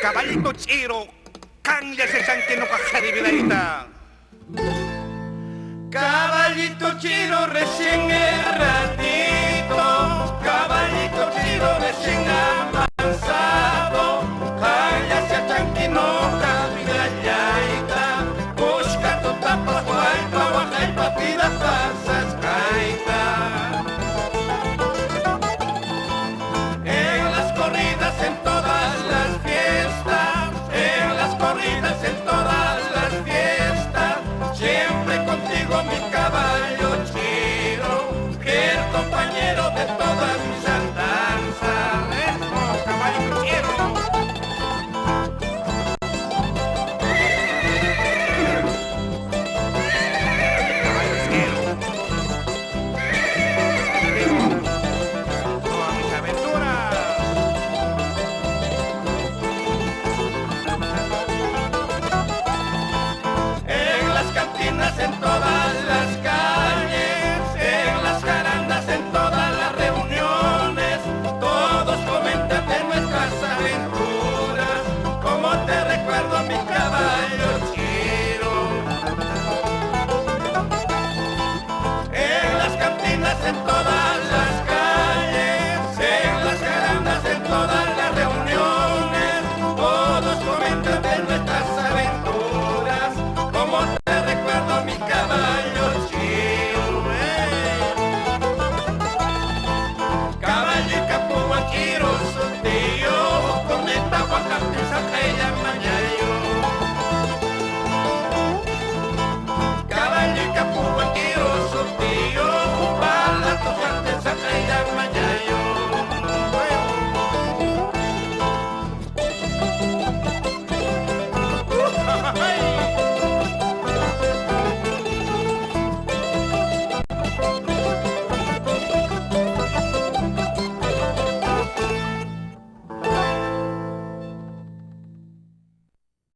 caballito chiro, cambia ese chanque no cajaribilaita. Caballito chiro recién erradito, caballito chiro recién avanzado, jaya se achanquino cabidayaita, busca tu tapa guaypa, guajaypa, pida pasas caita. En las corridas, en todas las fiestas, en las corridas, en todas las fiestas, siempre contigo mi caballo chiro, que el compañero de todas mis